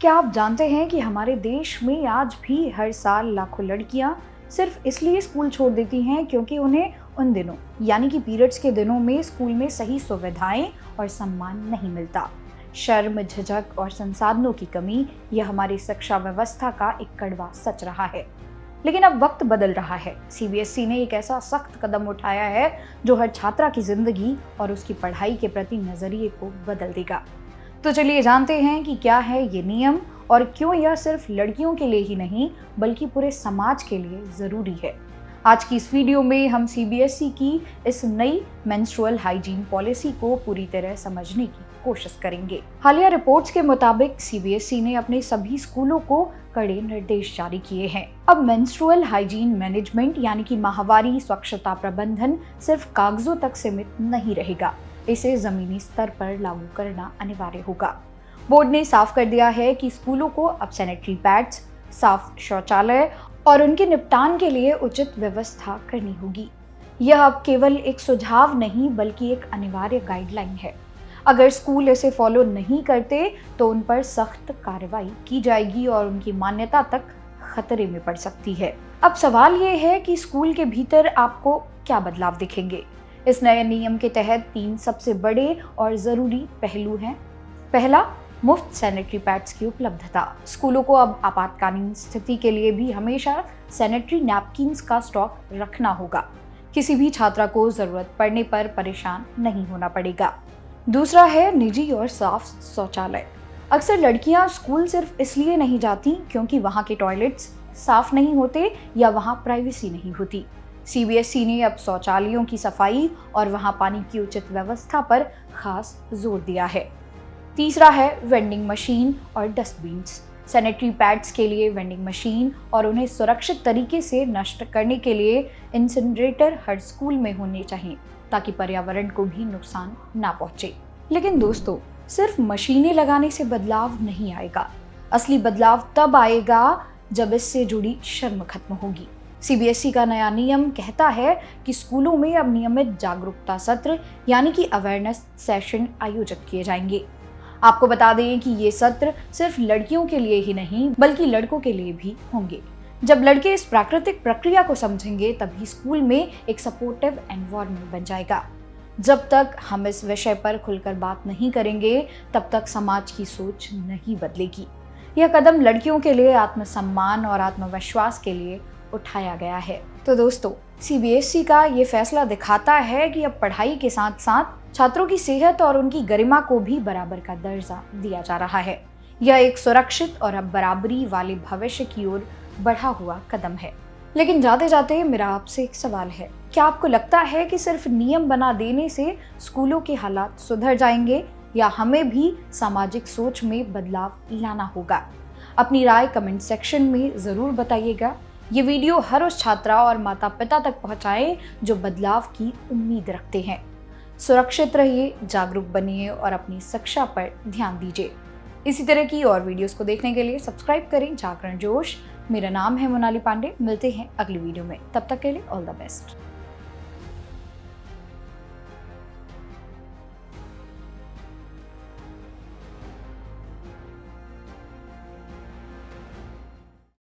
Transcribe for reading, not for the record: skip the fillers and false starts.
क्या आप जानते हैं कि हमारे देश में आज भी हर साल लाखों लड़कियां सिर्फ इसलिए स्कूल छोड़ देती हैं क्योंकि उन्हें उन दिनों यानी कि पीरियड्स के दिनों में स्कूल में सही सुविधाएं और सम्मान नहीं मिलता। शर्म, झिझक और संसाधनों की कमी यह हमारी शिक्षा व्यवस्था का एक कड़वा सच रहा है। लेकिन अब वक्त बदल रहा है। सीबीएसई ने एक ऐसा सख्त कदम उठाया है जो हर छात्रा की जिंदगी और उसकी पढ़ाई के प्रति नजरिए को बदल देगा। तो चलिए जानते हैं कि क्या है ये नियम और क्यों यह सिर्फ लड़कियों के लिए ही नहीं बल्कि पूरे समाज के लिए जरूरी है। आज की इस वीडियो में हम सीबीएसई की इस नई मेंस्ट्रुअल हाइजीन पॉलिसी को पूरी तरह समझने की कोशिश करेंगे। हालिया रिपोर्ट्स के मुताबिक सीबीएसई ने अपने सभी स्कूलों को कड़े निर्देश जारी किए हैं। अब मेंस्ट्रुअल हाइजीन मैनेजमेंट यानी कि माहवारी स्वच्छता प्रबंधन सिर्फ कागजों तक सीमित नहीं रहेगा, इसे जमीनी स्तर पर लागू करना अनिवार्य होगा। बोर्ड ने साफ कर दिया है कि स्कूलों को अब सैनिटरी पैड्स, साफ शौचालय और उनके निपटान के लिए उचित व्यवस्था करनी होगी। यह अब केवल एक सुझाव नहीं बल्कि एक अनिवार्य गाइडलाइन है। अगर स्कूल इसे फॉलो नहीं करते तो उन पर सख्त कार्रवाई की जाएगी और उनकी मान्यता तक खतरे में पड़ सकती है। अब सवाल ये है कि स्कूल के भीतर आपको क्या बदलाव दिखेंगे। इस नए नियम के तहत 3 सबसे बड़े और जरूरी पहलू हैं। पहला, मुफ्त सैनिटरी पैड्स की उपलब्धता। स्कूलों को अब आपातकालीन स्थिति के लिए भी हमेशा सैनिटरी नैपकिन्स का स्टॉक रखना होगा। किसी भी छात्रा को जरूरत पड़ने पर परेशान नहीं होना पड़ेगा। दूसरा है निजी और साफ शौचालय। अक्सर लड़कियां स्कूल सिर्फ इसलिए नहीं जाती क्योंकि वहां के टॉयलेट्स साफ नहीं होते या वहां प्राइवेसी नहीं होती। सीबीएसई ने अब शौचालयों की सफाई और वहां पानी की उचित व्यवस्था पर खास जोर दिया है। तीसरा है वेंडिंग मशीन और डस्टबिन्स। सैनिटरी पैड्स के लिए वेंडिंग मशीन और उन्हें सुरक्षित तरीके से नष्ट करने के लिए इंसिनरेटर हर स्कूल में होने चाहिए ताकि पर्यावरण को भी नुकसान ना पहुंचे। लेकिन दोस्तों, सिर्फ मशीनें लगाने से बदलाव नहीं आएगा। असली बदलाव तब आएगा जब इससे जुड़ी शर्म खत्म होगी। सीबीएसई का नया नियम कहता है कि स्कूलों में अब नियमित जागरूकता सत्र यानी कि अवेयरनेस सेशन आयोजित किए जाएंगे। आपको बता दें कि ये सत्र सिर्फ लड़कियों के लिए ही नहीं बल्कि लड़कों के लिए भी होंगे। जब लड़के इस प्राकृतिक प्रक्रिया को समझेंगे तभी स्कूल में एक सपोर्टिव एनवायरनमेंट बन जाएगा। जब तक हम इस विषय पर खुलकर बात नहीं करेंगे तब तक समाज की सोच नहीं बदलेगी। यह कदम लड़कियों के लिए आत्मसम्मान और आत्मविश्वास के लिए उठाया गया है। तो दोस्तों, सीबीएसई का ये फैसला दिखाता है कि अब पढ़ाई के साथ साथ छात्रों की सेहत और उनकी गरिमा को भी बराबर का दर्जा दिया जा रहा है। यह एक सुरक्षित और अब बराबरी वाले भविष्य की ओर बढ़ा हुआ कदम है। लेकिन जाते जाते मेरा आपसे एक सवाल है, क्या आपको लगता है कि सिर्फ नियम बना देने से स्कूलों के हालात सुधर जाएंगे या हमें भी सामाजिक सोच में बदलाव लाना होगा? अपनी राय कमेंट सेक्शन में जरूर बताइएगा। ये वीडियो हर उस छात्रा और माता पिता तक पहुंचाएं जो बदलाव की उम्मीद रखते हैं। सुरक्षित रहिए, जागरूक बनिए और अपनी शिक्षा पर ध्यान दीजिए। इसी तरह की और वीडियोस को देखने के लिए सब्सक्राइब करें जागरण जोश। मेरा नाम है मोनाली पांडे। मिलते हैं अगली वीडियो में, तब तक के लिए ऑल द बेस्ट।